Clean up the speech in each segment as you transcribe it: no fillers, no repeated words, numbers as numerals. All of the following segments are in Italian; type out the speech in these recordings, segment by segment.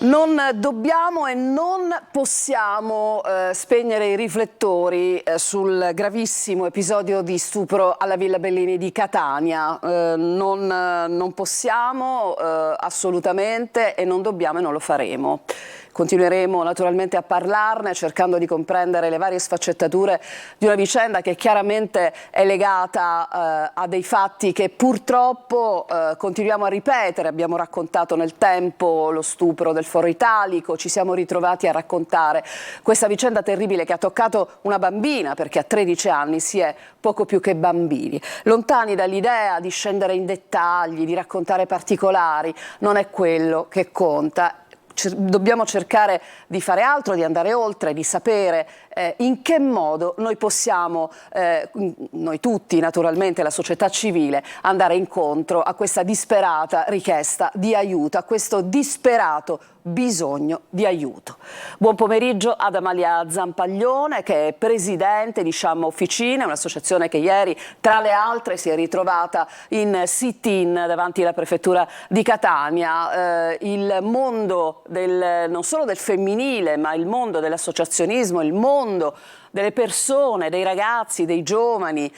Non dobbiamo e non possiamo spegnere i riflettori sul gravissimo episodio di stupro alla Villa Bellini di Catania. Non possiamo assolutamente, e non dobbiamo e non lo faremo. Continueremo naturalmente a parlarne, cercando di comprendere le varie sfaccettature di una vicenda che chiaramente è legata a dei fatti che purtroppo continuiamo a ripetere. Abbiamo raccontato nel tempo lo stupro del Foro Italico, ci siamo ritrovati a raccontare questa vicenda terribile che ha toccato una bambina, perché a 13 anni si è poco più che bambini. Lontani dall'idea di scendere in dettagli, di raccontare particolari, non è quello che conta. Dobbiamo cercare di fare altro, di andare oltre, di sapere in che modo noi possiamo, noi tutti naturalmente, la società civile, andare incontro a questa disperata richiesta di aiuto, a questo disperato bisogno di aiuto. Buon pomeriggio ad Amalia Zampaglione, che è presidente di Sciamma Officine, un'associazione che ieri tra le altre si è ritrovata in sit-in davanti alla prefettura di Catania. Il mondo non solo del femminile, ma il mondo dell'associazionismo, il mondo delle persone, dei ragazzi, dei giovani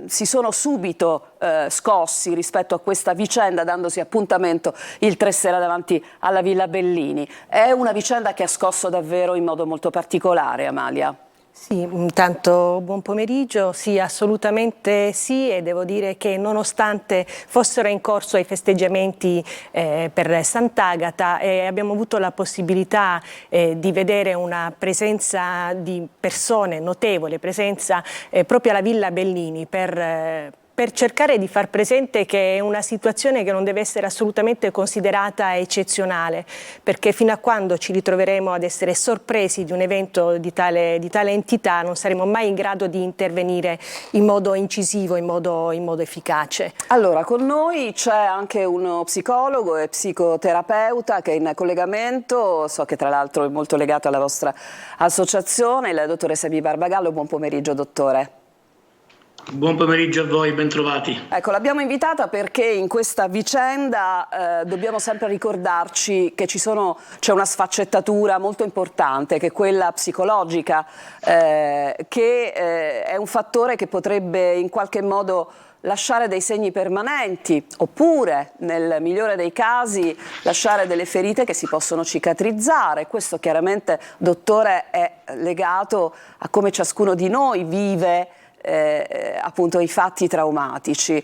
si sono subito scossi rispetto a questa vicenda, dandosi appuntamento il 3 sera davanti alla Villa Bellini. È una vicenda che ha scosso davvero in modo molto particolare, Amalia. Sì, intanto buon pomeriggio, sì, assolutamente sì, e devo dire che nonostante fossero in corso i festeggiamenti per Sant'Agata, abbiamo avuto la possibilità di vedere una presenza di persone notevole, presenza proprio alla Villa Bellini per cercare di far presente che è una situazione che non deve essere assolutamente considerata eccezionale, perché fino a quando ci ritroveremo ad essere sorpresi di un evento di tale entità non saremo mai in grado di intervenire in modo incisivo, in modo efficace. Allora, con noi c'è anche uno psicologo e psicoterapeuta che è in collegamento, so che tra l'altro è molto legato alla vostra associazione, la dottoressa Bi Barbagallo. Buon pomeriggio, dottore. Buon pomeriggio a voi, bentrovati. Ecco, l'abbiamo invitata perché in questa vicenda dobbiamo sempre ricordarci che c'è una sfaccettatura molto importante, che è quella psicologica, che è un fattore che potrebbe in qualche modo lasciare dei segni permanenti, oppure nel migliore dei casi lasciare delle ferite che si possono cicatrizzare. Questo chiaramente, dottore, è legato a come ciascuno di noi vive appunto i fatti traumatici.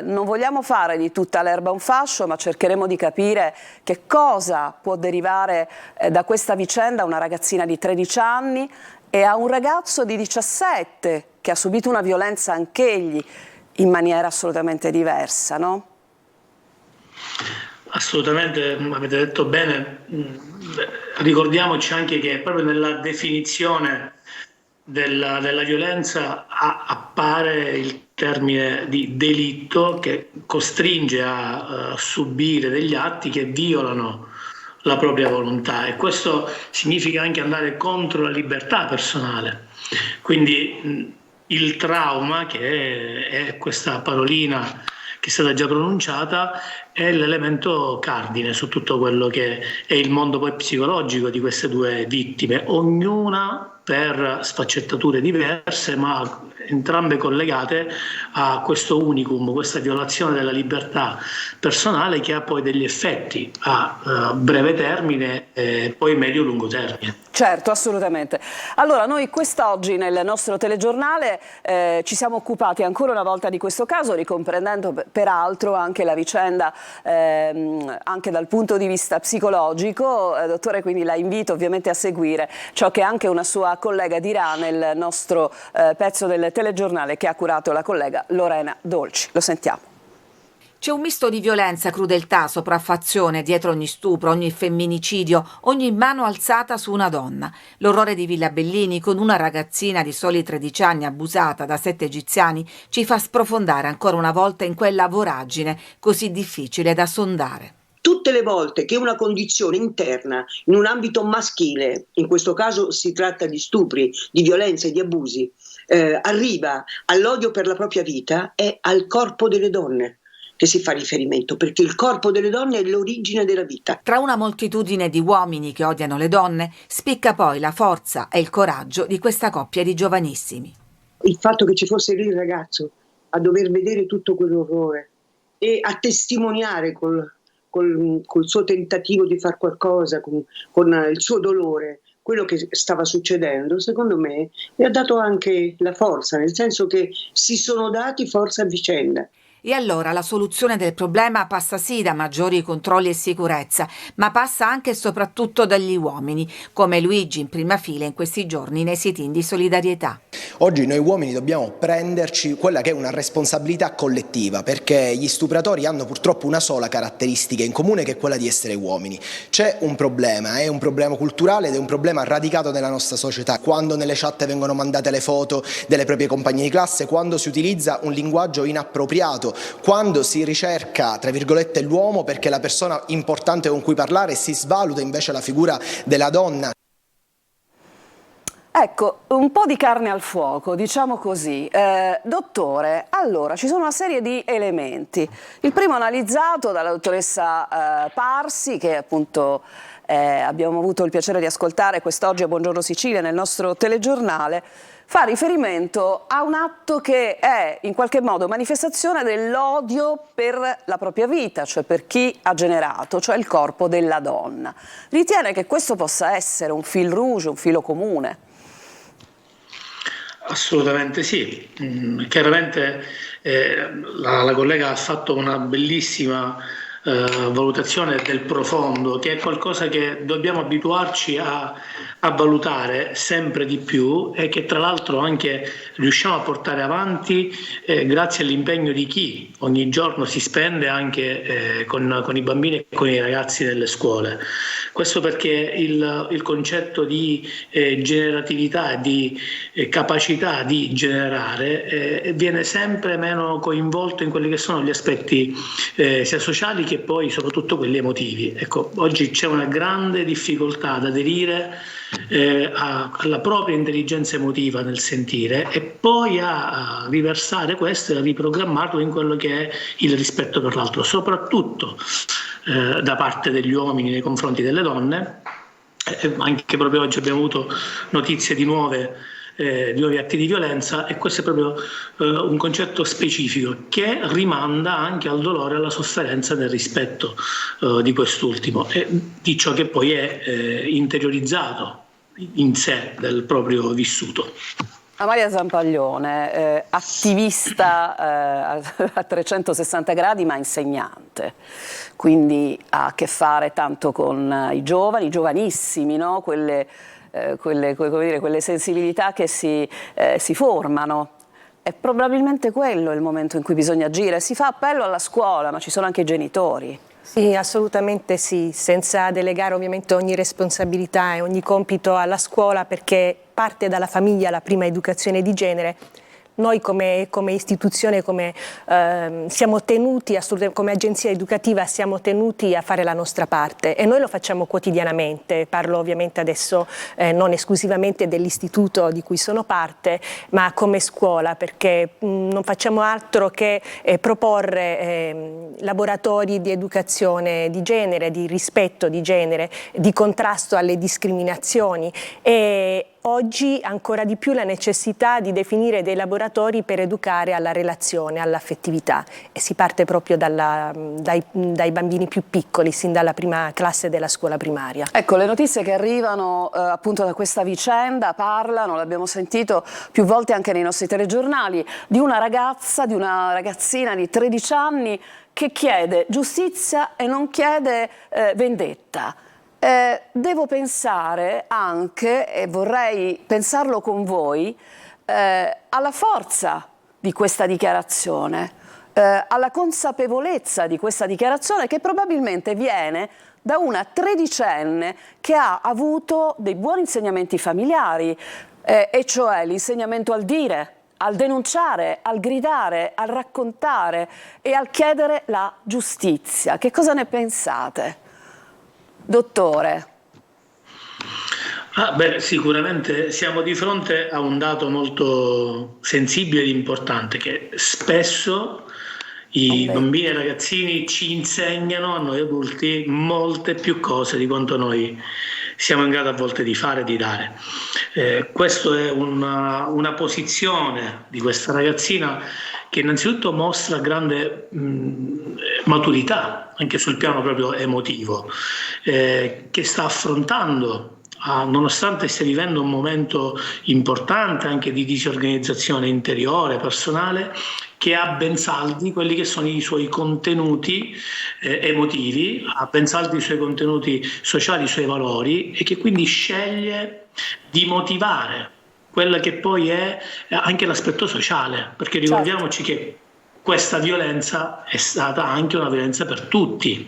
Non vogliamo fare di tutta l'erba un fascio, ma cercheremo di capire che cosa può derivare da questa vicenda a una ragazzina di 13 anni e a un ragazzo di 17 che ha subito una violenza anch'egli in maniera assolutamente diversa, no? Assolutamente, avete detto bene. Ricordiamoci anche che proprio nella definizione della violenza appare il termine di delitto, che costringe a subire degli atti che violano la propria volontà, e questo significa anche andare contro la libertà personale. Quindi il trauma, che è questa parolina che è stata già pronunciata, è l'elemento cardine su tutto quello che è il mondo poi psicologico di queste due vittime, ognuna per sfaccettature diverse, ma entrambe collegate a questo unicum, questa violazione della libertà personale, che ha poi degli effetti a breve termine e poi medio-lungo termine. Certo, assolutamente. Allora, noi quest'oggi nel nostro telegiornale ci siamo occupati ancora una volta di questo caso, ricomprendendo peraltro anche la vicenda anche dal punto di vista psicologico. Dottore, quindi la invito ovviamente a seguire ciò che anche una sua collega dirà nel nostro pezzo del telegiornale che ha curato la collega Lorena Dolci. Lo sentiamo. C'è un misto di violenza, crudeltà, sopraffazione dietro ogni stupro, ogni femminicidio, ogni mano alzata su una donna. L'orrore di Villa Bellini, con una ragazzina di soli 13 anni abusata da 7 egiziani, ci fa sprofondare ancora una volta in quella voragine così difficile da sondare. Tutte le volte che una condizione interna in un ambito maschile, in questo caso si tratta di stupri, di violenze, di abusi, arriva all'odio per la propria vita, è al corpo delle donne, che si fa riferimento, perché il corpo delle donne è l'origine della vita. Tra una moltitudine di uomini che odiano le donne, spicca poi la forza e il coraggio di questa coppia di giovanissimi. Il fatto che ci fosse lì il ragazzo a dover vedere tutto quell'orrore e a testimoniare col suo tentativo di fare qualcosa, con il suo dolore, quello che stava succedendo, secondo me mi ha dato anche la forza, nel senso che si sono dati forza a vicenda. E allora la soluzione del problema passa sì da maggiori controlli e sicurezza, ma passa anche e soprattutto dagli uomini, come Luigi in prima fila in questi giorni nei sit-in di solidarietà. Oggi noi uomini dobbiamo prenderci quella che è una responsabilità collettiva, perché gli stupratori hanno purtroppo una sola caratteristica in comune, che è quella di essere uomini. C'è un problema, è un problema culturale ed è un problema radicato nella nostra società. Quando nelle chat vengono mandate le foto delle proprie compagne di classe, quando si utilizza un linguaggio inappropriato, quando si ricerca, tra virgolette, l'uomo perché è la persona importante con cui parlare, si svaluta invece la figura della donna. Ecco, un po' di carne al fuoco, diciamo così. Dottore, allora, ci sono una serie di elementi. Il primo analizzato dalla dottoressa Parsi, che appunto abbiamo avuto il piacere di ascoltare quest'oggi a Buongiorno Sicilia nel nostro telegiornale, fa riferimento a un atto che è in qualche modo manifestazione dell'odio per la propria vita, cioè per chi ha generato, cioè il corpo della donna. Ritiene che questo possa essere un fil rouge, un filo comune? Assolutamente sì. Chiaramente la collega ha fatto una bellissima valutazione del profondo, che è qualcosa che dobbiamo abituarci a valutare sempre di più e che tra l'altro anche riusciamo a portare avanti grazie all'impegno di chi ogni giorno si spende anche con i bambini e con i ragazzi nelle scuole. Questo perché il concetto di generatività e di capacità di generare viene sempre meno coinvolto in quelli che sono gli aspetti sia sociali che poi soprattutto quelli emotivi. Ecco, oggi c'è una grande difficoltà ad aderire alla propria intelligenza emotiva nel sentire e poi a riversare questo e a riprogrammarlo in quello che è il rispetto per l'altro, soprattutto da parte degli uomini nei confronti delle donne. Anche proprio oggi abbiamo avuto notizie di nuovi atti di violenza, e questo è proprio un concetto specifico che rimanda anche al dolore e alla sofferenza nel rispetto di quest'ultimo e di ciò che poi è interiorizzato in sé del proprio vissuto. Amalia Zampaglione, attivista a 360 gradi ma insegnante, quindi ha a che fare tanto con i giovani, i giovanissimi, no? Quelle sensibilità che si formano. È probabilmente quello il momento in cui bisogna agire. Si fa appello alla scuola, ma ci sono anche i genitori. Sì, assolutamente sì, senza delegare ovviamente ogni responsabilità e ogni compito alla scuola, perché parte dalla famiglia la prima educazione di genere. Noi come istituzione, siamo tenuti, come agenzia educativa, siamo tenuti a fare la nostra parte e noi lo facciamo quotidianamente. Parlo ovviamente adesso non esclusivamente dell'istituto di cui sono parte, ma come scuola, perché non facciamo altro che proporre laboratori di educazione di genere, di rispetto di genere, di contrasto alle discriminazioni e oggi ancora di più la necessità di definire dei laboratori per educare alla relazione, all'affettività e si parte proprio dai bambini più piccoli, sin dalla prima classe della scuola primaria. Ecco, le notizie che arrivano appunto da questa vicenda parlano, l'abbiamo sentito più volte anche nei nostri telegiornali, di una ragazzina di 13 anni che chiede giustizia e non chiede vendetta. Devo pensare anche, e vorrei pensarlo con voi, alla forza di questa dichiarazione, alla consapevolezza di questa dichiarazione che probabilmente viene da una tredicenne che ha avuto dei buoni insegnamenti familiari, e cioè l'insegnamento al dire, al denunciare, al gridare, al raccontare e al chiedere la giustizia. Che cosa ne pensate? Dottore. Sicuramente siamo di fronte a un dato molto sensibile ed importante, che spesso I bambini e i ragazzini ci insegnano a noi adulti molte più cose di quanto noi siamo in grado a volte di fare e di dare. Questa è una posizione di questa ragazzina che innanzitutto mostra grande maturità, anche sul piano proprio emotivo, che sta affrontando, nonostante stia vivendo un momento importante anche di disorganizzazione interiore, personale, che ha ben saldi quelli che sono i suoi contenuti emotivi, ha ben saldi i suoi contenuti sociali, i suoi valori, e che quindi sceglie di motivare quella che poi è anche l'aspetto sociale, perché ricordiamoci che questa violenza è stata anche una violenza per tutti,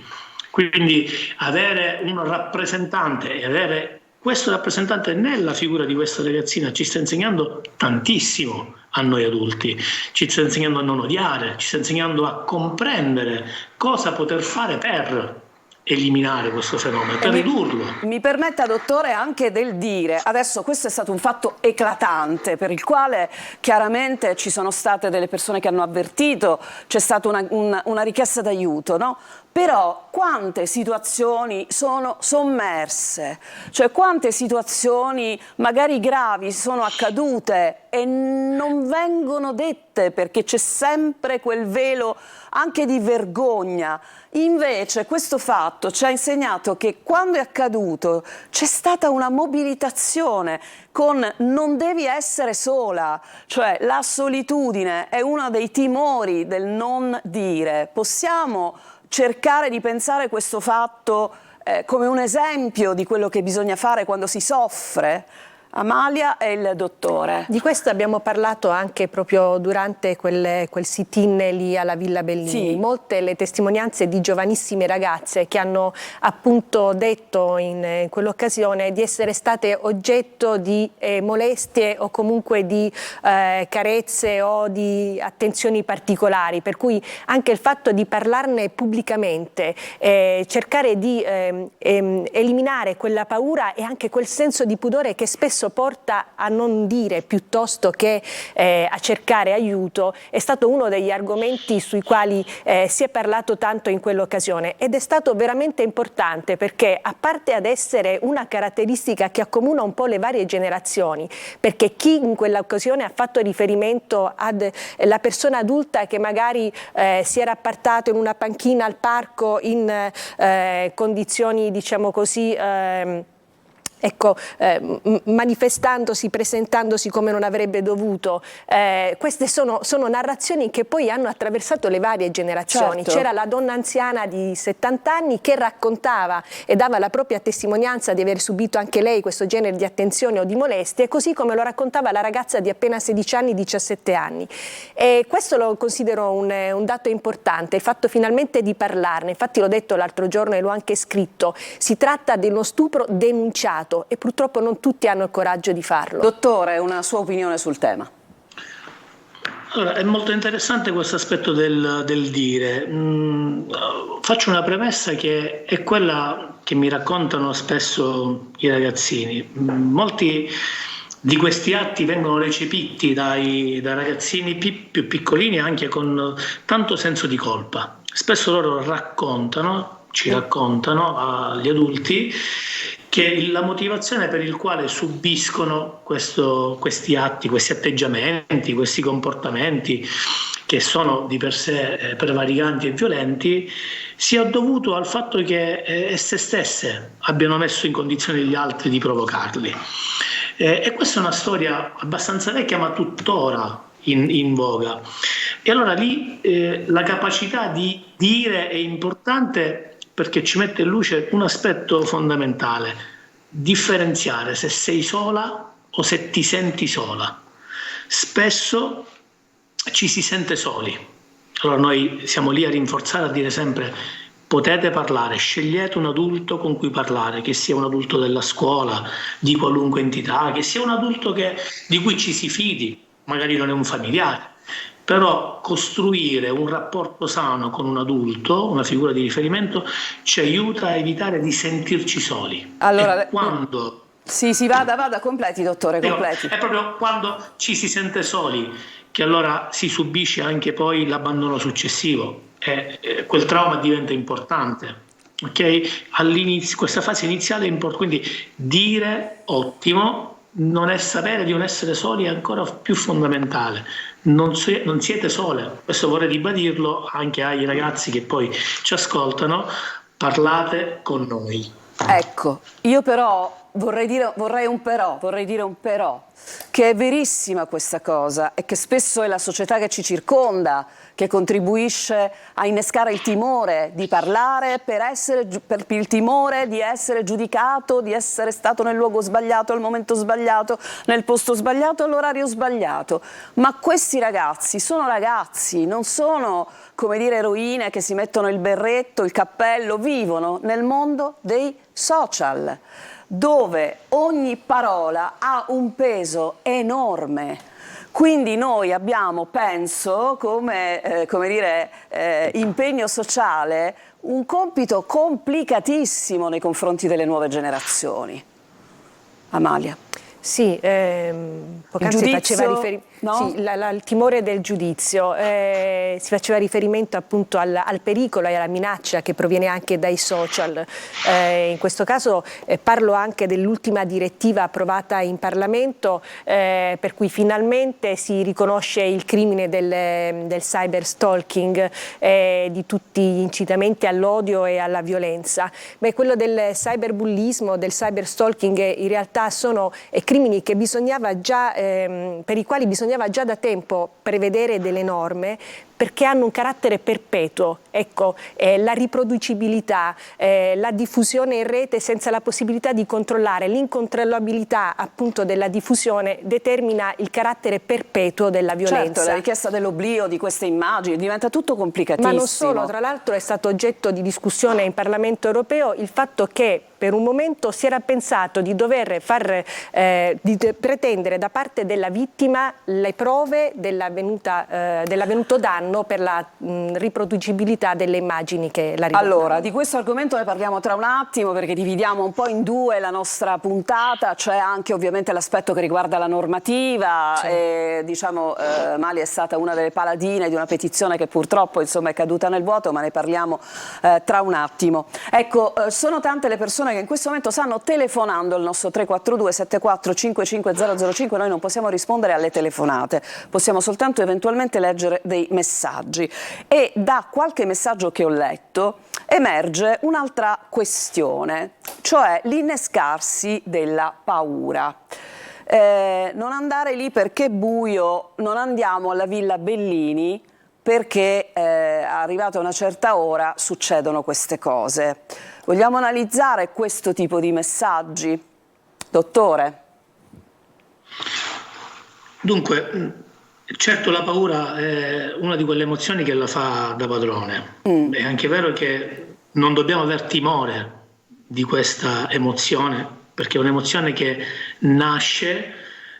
quindi avere un rappresentante e avere questo rappresentante nella figura di questa ragazzina ci sta insegnando tantissimo a noi adulti, ci sta insegnando a non odiare, ci sta insegnando a comprendere cosa poter fare per eliminare questo fenomeno, per ridurlo. Mi permetta, dottore, anche del dire, adesso questo è stato un fatto eclatante per il quale chiaramente ci sono state delle persone che hanno avvertito, c'è stata una richiesta d'aiuto, no? Però quante situazioni sono sommerse, cioè quante situazioni magari gravi sono accadute e non vengono dette perché c'è sempre quel velo anche di vergogna. Invece questo fatto ci ha insegnato che quando è accaduto c'è stata una mobilitazione con non devi essere sola, cioè la solitudine è uno dei timori del non dire. Possiamo cercare di pensare questo fatto come un esempio di quello che bisogna fare quando si soffre? Amalia e il dottore. Di questo abbiamo parlato anche proprio durante quel sit-in lì alla Villa Bellini. Sì. Molte le testimonianze di giovanissime ragazze che hanno appunto detto in quell'occasione di essere state oggetto di molestie o comunque di carezze o di attenzioni particolari, per cui anche il fatto di parlarne pubblicamente, cercare di eliminare quella paura e anche quel senso di pudore che spesso porta a non dire piuttosto che a cercare aiuto, è stato uno degli argomenti sui quali si è parlato tanto in quell'occasione, ed è stato veramente importante perché, a parte ad essere una caratteristica che accomuna un po' le varie generazioni, perché chi in quell'occasione ha fatto riferimento alla persona adulta che magari si era appartato in una panchina al parco in condizioni, diciamo così, manifestandosi, presentandosi come non avrebbe dovuto. Queste sono narrazioni che poi hanno attraversato le varie generazioni. Certo. C'era la donna anziana di 70 anni che raccontava e dava la propria testimonianza di aver subito anche lei questo genere di attenzioni o di molestie, così come lo raccontava la ragazza di appena 16 anni, 17 anni. E questo lo considero un dato importante, il fatto finalmente di parlarne. Infatti l'ho detto l'altro giorno e l'ho anche scritto, si tratta di uno stupro denunciato e purtroppo non tutti hanno il coraggio di farlo. Dottore, una sua opinione sul tema? Allora, è molto interessante questo aspetto del dire. Faccio una premessa che è quella che mi raccontano spesso i ragazzini. Molti di questi atti vengono recepiti dai ragazzini più piccolini anche con tanto senso di colpa. Spesso loro ci raccontano agli adulti che la motivazione per il quale subiscono questi atti, questi atteggiamenti, questi comportamenti che sono di per sé prevaricanti e violenti, sia dovuto al fatto che esse stesse abbiano messo in condizione gli altri di provocarli. E questa è una storia abbastanza vecchia ma tuttora in voga. E allora lì la capacità di dire è importante, perché ci mette in luce un aspetto fondamentale: differenziare se sei sola o se ti senti sola. Spesso ci si sente soli, allora noi siamo lì a rinforzare, a dire sempre: potete parlare, scegliete un adulto con cui parlare, che sia un adulto della scuola, di qualunque entità, che sia un adulto di cui ci si fidi, magari non è un familiare. Però costruire un rapporto sano con un adulto, una figura di riferimento, ci aiuta a evitare di sentirci soli. Allora, e quando Sì, vada, completi, dottore, completi. È proprio quando ci si sente soli che allora si subisce anche poi l'abbandono successivo e quel trauma diventa importante. Ok? All'inizio, questa fase iniziale è importante, quindi dire ottimo, non sapere di non essere soli è ancora più fondamentale. Non siete sole, questo vorrei ribadirlo anche ai ragazzi che poi ci ascoltano, parlate con noi. Ecco, io però vorrei dire un però, che è verissima questa cosa e che spesso è la società che ci circonda che contribuisce a innescare il timore di parlare per il timore di essere giudicato, di essere stato nel luogo sbagliato, al momento sbagliato, nel posto sbagliato, all'orario sbagliato. Ma questi ragazzi sono ragazzi, non sono, come dire, eroine che si mettono il berretto, il cappello, vivono nel mondo dei social, dove ogni parola ha un peso enorme. Quindi noi abbiamo, penso, come impegno sociale, un compito complicatissimo nei confronti delle nuove generazioni. Amalia. Sì, poc'anzi faceva riferimento. No? Sì, il timore del giudizio, si faceva riferimento appunto al pericolo e alla minaccia che proviene anche dai social. In questo caso parlo anche dell'ultima direttiva approvata in Parlamento, per cui finalmente si riconosce il crimine del cyberstalking, di tutti gli incitamenti all'odio e alla violenza. Quello del cyberbullismo, del cyberstalking, in realtà sono crimini che bisognava già, per i quali bisognava già da tempo prevedere delle norme, perché hanno un carattere perpetuo. Ecco, la riproducibilità, la diffusione in rete senza la possibilità di controllare, l'incontrollabilità appunto della diffusione determina il carattere perpetuo della violenza. Certo, la richiesta dell'oblio di queste immagini diventa tutto complicatissimo. Ma non solo, tra l'altro è stato oggetto di discussione in Parlamento europeo il fatto che per un momento si era pensato di dover pretendere da parte della vittima le prove dell'avvenuto danno per la riproducibilità delle immagini che la riguardano. Allora, di questo argomento ne parliamo tra un attimo, perché dividiamo un po' in due la nostra puntata. C'è anche ovviamente l'aspetto che riguarda la normativa. Sì. Mali è stata una delle paladine di una petizione che purtroppo è caduta nel vuoto, ma ne parliamo tra un attimo. Ecco, sono tante le persone che in questo momento stanno telefonando al nostro 342 74 55 005. Noi non possiamo rispondere alle telefonate, possiamo soltanto eventualmente leggere dei messaggi, e da qualche messaggio che ho letto emerge un'altra questione, cioè l'innescarsi della paura. Non andare lì perché è buio, non andiamo alla Villa Bellini perché arrivata a una certa ora succedono queste cose. Vogliamo analizzare questo tipo di messaggi? Dottore? Dunque, certo la paura è una di quelle emozioni che la fa da padrone. È anche vero che non dobbiamo aver timore di questa emozione, perché è un'emozione che nasce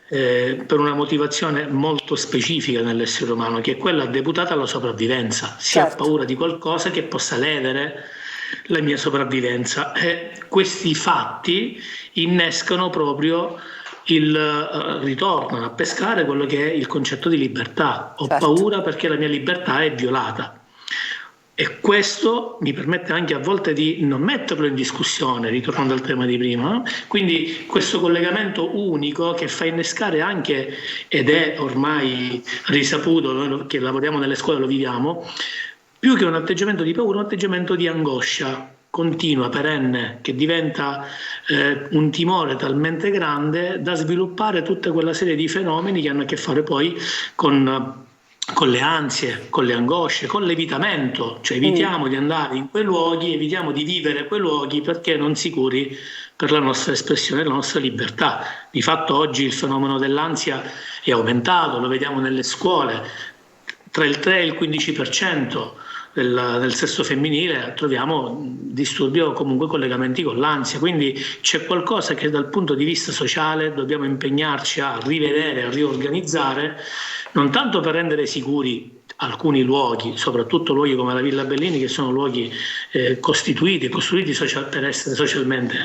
per una motivazione molto specifica nell'essere umano, che è quella deputata alla sopravvivenza. Si ha paura di qualcosa che possa ledere la mia sopravvivenza, e questi fatti innescano proprio ritornano a pescare quello che è il concetto di libertà. Ho paura perché la mia libertà è violata, e questo mi permette anche a volte di non metterlo in discussione, ritornando al tema di prima, no? Quindi questo collegamento unico che fa innescare anche, ed è ormai risaputo, noi che lavoriamo nelle scuole lo viviamo, più che un atteggiamento di paura, un atteggiamento di angoscia continua, perenne, che diventa un timore talmente grande da sviluppare tutta quella serie di fenomeni che hanno a che fare poi con le ansie, con le angosce, con l'evitamento, cioè evitiamo di andare in quei luoghi, evitiamo di vivere quei luoghi perché non sicuri per la nostra espressione, la nostra libertà. Di fatto oggi il fenomeno dell'ansia è aumentato, lo vediamo nelle scuole, tra il 3 e il 15% del sesso femminile troviamo disturbi o comunque collegamenti con l'ansia, quindi c'è qualcosa che dal punto di vista sociale dobbiamo impegnarci a rivedere, a riorganizzare, non tanto per rendere sicuri alcuni luoghi, soprattutto luoghi come la Villa Bellini, che sono luoghi costruiti per essere socialmente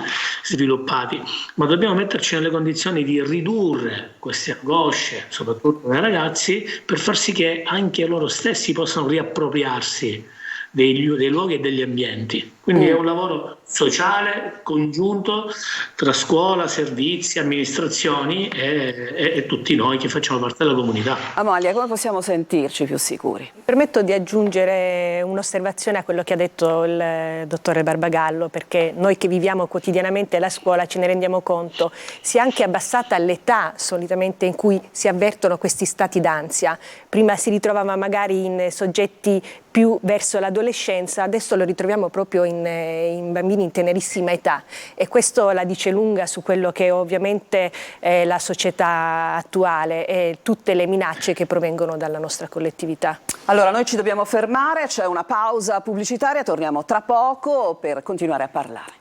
sviluppati, ma dobbiamo metterci nelle condizioni di ridurre queste angosce, soprattutto nei ragazzi, per far sì che anche loro stessi possano riappropriarsi dei luoghi e degli ambienti. Quindi è un lavoro sociale, congiunto, tra scuola, servizi, amministrazioni e tutti noi che facciamo parte della comunità. Amalia, come possiamo sentirci più sicuri? Mi permetto di aggiungere un'osservazione a quello che ha detto il dottore Barbagallo, perché noi che viviamo quotidianamente la scuola ce ne rendiamo conto, si è anche abbassata l'età solitamente in cui si avvertono questi stati d'ansia. Prima si ritrovava magari in soggetti più verso l'adolescenza, adesso lo ritroviamo proprio in bambini in tenerissima età, e questo la dice lunga su quello che ovviamente è la società attuale e tutte le minacce che provengono dalla nostra collettività. Allora, noi ci dobbiamo fermare, c'è una pausa pubblicitaria, torniamo tra poco per continuare a parlare.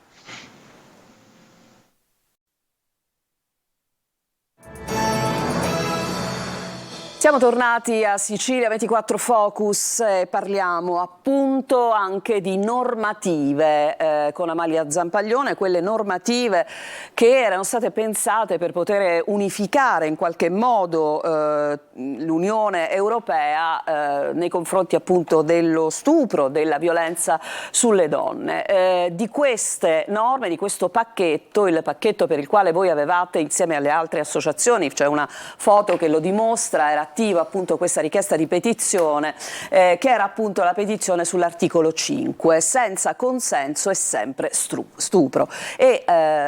Siamo tornati a Sicilia 24 Focus e parliamo appunto anche di normative con Amalia Zampaglione, quelle normative che erano state pensate per poter unificare in qualche modo l'Unione Europea nei confronti appunto dello stupro, della violenza sulle donne. Di queste norme, di questo pacchetto, il pacchetto per il quale voi avevate insieme alle altre associazioni, c'è una foto che lo dimostra, era attiva appunto questa richiesta di petizione che era appunto la petizione sull'articolo 5, senza consenso è sempre stupro, e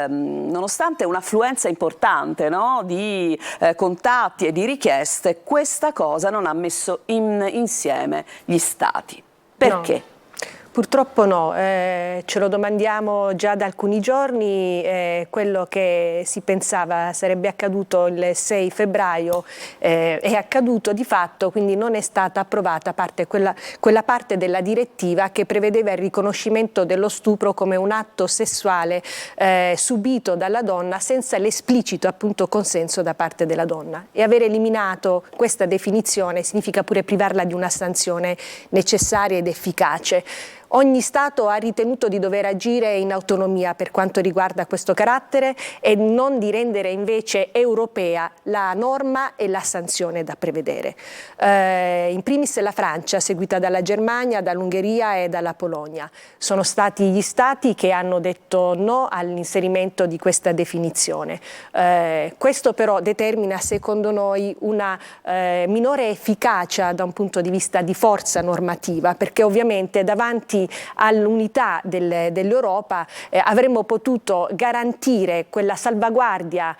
nonostante un'affluenza importante, no, di contatti e di richieste, questa cosa non ha messo insieme gli stati. Perché? No. Purtroppo no, ce lo domandiamo già da alcuni giorni, quello che si pensava sarebbe accaduto il 6 febbraio è accaduto di fatto, quindi non è stata approvata quella parte della direttiva che prevedeva il riconoscimento dello stupro come un atto sessuale subito dalla donna senza l'esplicito appunto consenso da parte della donna, e aver eliminato questa definizione significa pure privarla di una sanzione necessaria ed efficace. Ogni Stato ha ritenuto di dover agire in autonomia per quanto riguarda questo carattere e non di rendere invece europea la norma e la sanzione da prevedere. In primis la Francia, seguita dalla Germania, dall'Ungheria e dalla Polonia. Sono stati gli Stati che hanno detto no all'inserimento di questa definizione. Questo però determina, secondo noi, una minore efficacia da un punto di vista di forza normativa, perché ovviamente davanti all'unità dell'Europa avremmo potuto garantire quella salvaguardia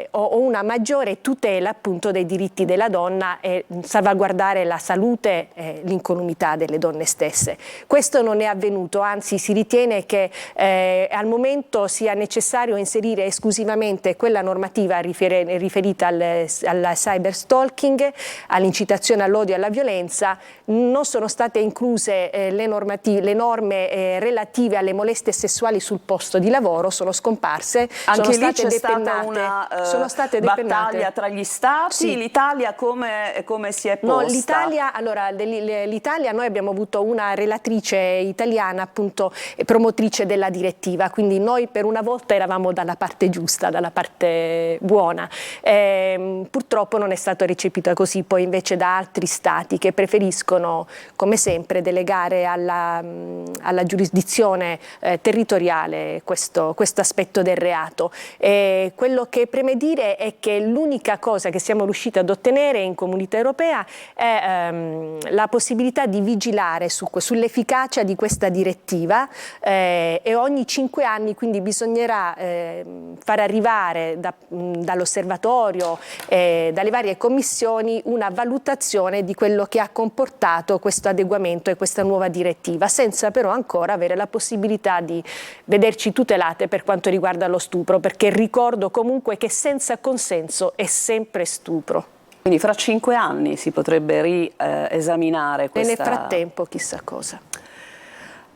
o una maggiore tutela appunto dei diritti della donna e salvaguardare la salute e l'incolumità delle donne stesse. Questo non è avvenuto, anzi si ritiene che al momento sia necessario inserire esclusivamente quella normativa riferita al cyberstalking, all'incitazione all'odio e alla violenza. Non sono state incluse le norme relative alle molestie sessuali sul posto di lavoro, sono scomparse, anche sono lì state c'è depennate. stata una battaglia tra gli stati. Sì. L'Italia come si è posta? No, l'Italia, noi abbiamo avuto una relatrice italiana appunto promotrice della direttiva, quindi noi per una volta eravamo dalla parte giusta, dalla parte buona. Purtroppo non è stato recepito così poi invece da altri stati che preferiscono come sempre delegare alla giurisdizione territoriale questo aspetto del reato. Quello che preme dire è che l'unica cosa che siamo riusciti ad ottenere in Comunità Europea è la possibilità di vigilare sull'efficacia di questa direttiva e ogni 5 anni quindi bisognerà far arrivare dall'osservatorio dalle varie commissioni una valutazione di quello che ha comportato questo adeguamento e questa nuova direttiva, senza però ancora avere la possibilità di vederci tutelate per quanto riguarda lo stupro, perché ricordo comunque che senza consenso è sempre stupro. Quindi fra 5 anni si potrebbe riesaminare questa... E nel frattempo chissà cosa.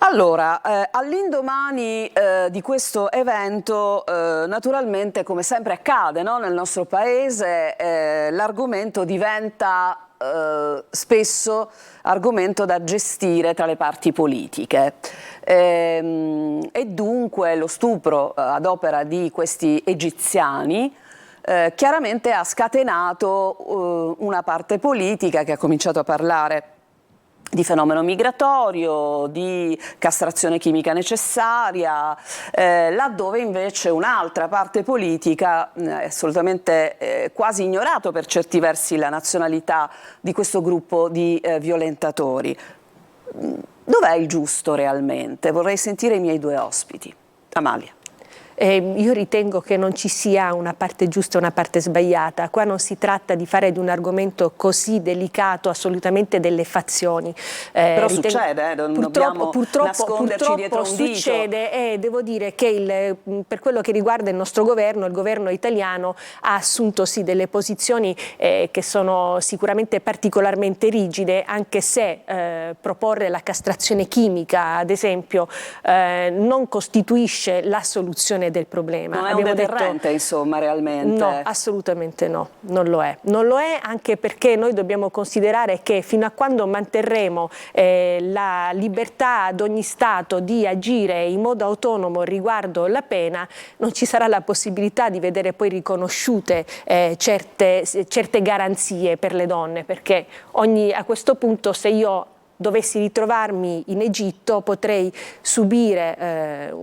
Allora, all'indomani di questo evento, naturalmente, come sempre accade, no, nel nostro paese, l'argomento diventa spesso argomento da gestire tra le parti politiche. E dunque lo stupro ad opera di questi egiziani chiaramente ha scatenato una parte politica che ha cominciato a parlare di fenomeno migratorio, di castrazione chimica necessaria, laddove invece un'altra parte politica, assolutamente quasi ignorato per certi versi la nazionalità di questo gruppo di violentatori. Dov'è il giusto realmente? Vorrei sentire i miei due ospiti. Amalia. Io ritengo che non ci sia una parte giusta e una parte sbagliata. Qua non si tratta di fare di un argomento così delicato assolutamente delle fazioni. Però succede, non dobbiamo nasconderci dietro un dito. Succede, e devo dire che per quello che riguarda il nostro governo, il governo italiano ha assunto sì delle posizioni che sono sicuramente particolarmente rigide, anche se proporre la castrazione chimica, ad esempio, non costituisce la soluzione del problema. Non è un deterrente, insomma, realmente? No, assolutamente no, non lo è. Non lo è, anche perché noi dobbiamo considerare che fino a quando manterremo la libertà ad ogni Stato di agire in modo autonomo riguardo la pena, non ci sarà la possibilità di vedere poi riconosciute certe garanzie per le donne, perché a questo punto, se io dovessi ritrovarmi in Egitto,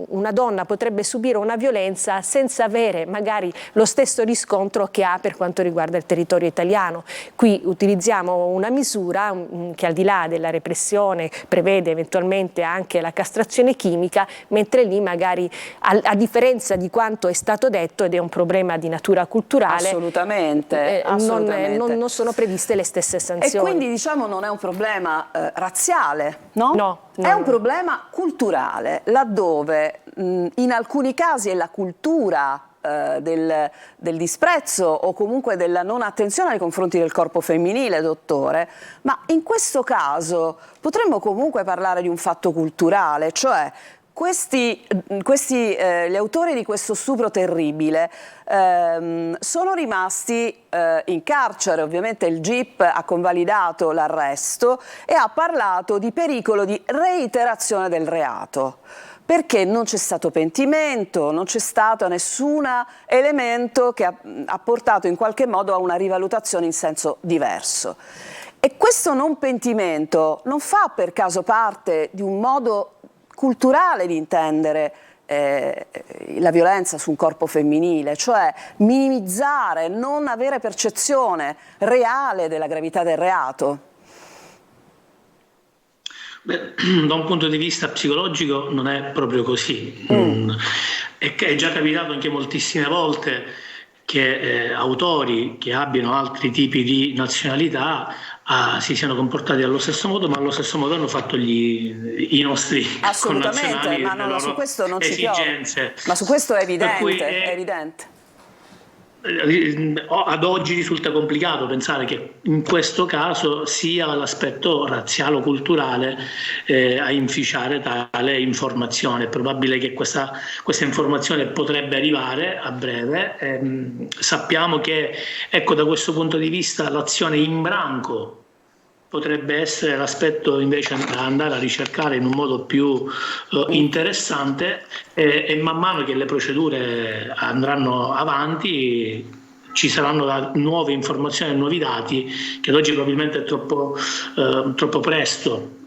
una donna potrebbe subire una violenza senza avere magari lo stesso riscontro che ha per quanto riguarda il territorio italiano. Qui utilizziamo una misura che, al di là della repressione, prevede eventualmente anche la castrazione chimica, mentre lì magari, a differenza di quanto è stato detto, ed è un problema di natura culturale, assolutamente. Non sono previste le stesse sanzioni. E quindi, diciamo, non è un problema razziale, no? No. È un problema culturale, laddove in alcuni casi è la cultura del disprezzo o comunque della non attenzione nei confronti del corpo femminile, dottore, ma in questo caso potremmo comunque parlare di un fatto culturale, cioè gli autori di questo stupro terribile sono rimasti in carcere. Ovviamente il GIP ha convalidato l'arresto e ha parlato di pericolo di reiterazione del reato, perché non c'è stato pentimento, non c'è stato nessun elemento che ha portato in qualche modo a una rivalutazione in senso diverso. E questo non pentimento non fa per caso parte di un modo culturale di intendere la violenza su un corpo femminile, cioè minimizzare, non avere percezione reale della gravità del reato? Beh, da un punto di vista psicologico non è proprio così. È già capitato anche moltissime volte che autori che abbiano altri tipi di nazionalità si siano comportati allo stesso modo, ma allo stesso modo hanno fatto i nostri connazionali, ma no, su questo non ci esigenze. Ma su questo è evidente, Per cui è evidente. Ad oggi risulta complicato pensare che in questo caso sia l'aspetto razziale o culturale a inficiare tale informazione. È probabile che questa informazione potrebbe arrivare a breve. Sappiamo che, ecco, da questo punto di vista l'azione in branco potrebbe essere l'aspetto invece da andare a ricercare in un modo più interessante, e man mano che le procedure andranno avanti ci saranno nuove informazioni e nuovi dati che ad oggi probabilmente è troppo presto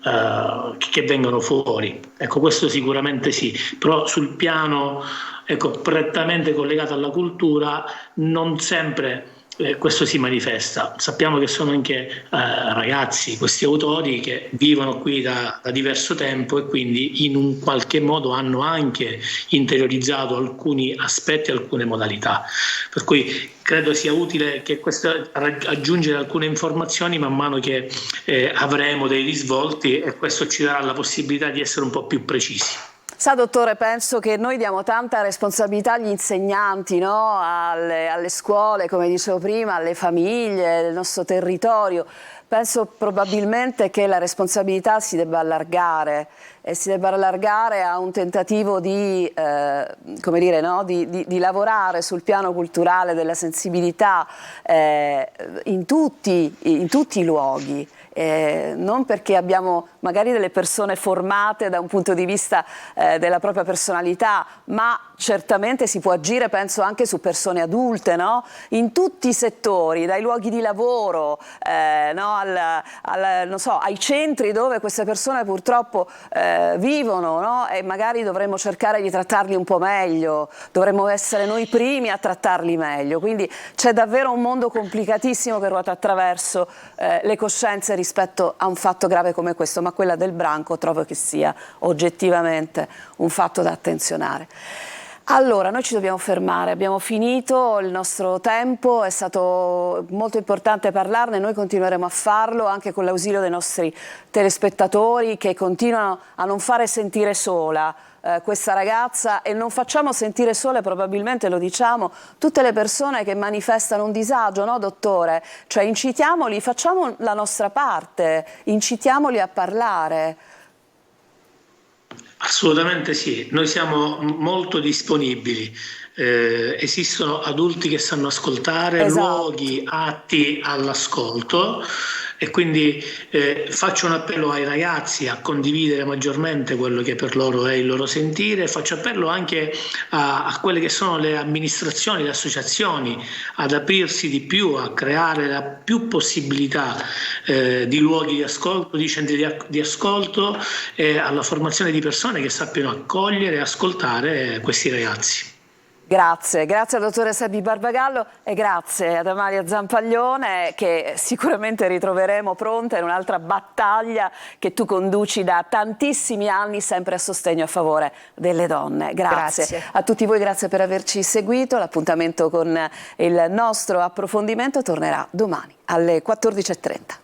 che vengano fuori. Ecco, questo sicuramente sì, però sul piano, ecco, prettamente collegato alla cultura non sempre questo si manifesta. Sappiamo che sono anche ragazzi, questi autori, che vivono qui da diverso tempo e quindi in un qualche modo hanno anche interiorizzato alcuni aspetti, alcune modalità. Per cui credo sia utile che aggiungere alcune informazioni man mano che avremo dei risvolti, e questo ci darà la possibilità di essere un po' più precisi. Sa, dottore, penso che noi diamo tanta responsabilità agli insegnanti, no? alle scuole, come dicevo prima, alle famiglie, del nostro territorio, penso probabilmente che la responsabilità si debba allargare e si debba allargare a un tentativo di, come dire, no? di lavorare sul piano culturale della sensibilità in tutti i luoghi. Non perché abbiamo magari delle persone formate da un punto di vista della propria personalità, ma certamente si può agire, penso, anche su persone adulte, no? In tutti i settori, dai luoghi di lavoro no? Non so, ai centri dove queste persone purtroppo vivono, no? E magari dovremmo cercare di trattarli un po' meglio, dovremmo essere noi primi a trattarli meglio, quindi c'è davvero un mondo complicatissimo che ruota attraverso le coscienze rispetto a un fatto grave come questo, ma quella del branco trovo che sia oggettivamente un fatto da attenzionare. Allora, noi ci dobbiamo fermare, abbiamo finito il nostro tempo, è stato molto importante parlarne, noi continueremo a farlo anche con l'ausilio dei nostri telespettatori che continuano a non fare sentire sola questa ragazza, e non facciamo sentire sole, probabilmente lo diciamo, tutte le persone che manifestano un disagio, no dottore? Cioè incitiamoli, facciamo la nostra parte, incitiamoli a parlare. Assolutamente sì, noi siamo molto disponibili, esistono adulti che sanno ascoltare, Esatto. luoghi atti all'ascolto, e quindi faccio un appello ai ragazzi a condividere maggiormente quello che per loro è il loro sentire, faccio appello anche a quelle che sono le amministrazioni, le associazioni, ad aprirsi di più, a creare la più possibilità di luoghi di ascolto, di centri di ascolto, e alla formazione di persone che sappiano accogliere e ascoltare questi ragazzi. Grazie al dottore Sebi Barbagallo e grazie ad Amalia Zampaglione, che sicuramente ritroveremo pronta in un'altra battaglia che tu conduci da tantissimi anni, sempre a sostegno a favore delle donne. Grazie a tutti voi, grazie per averci seguito. L'appuntamento con il nostro approfondimento tornerà domani alle 14:30.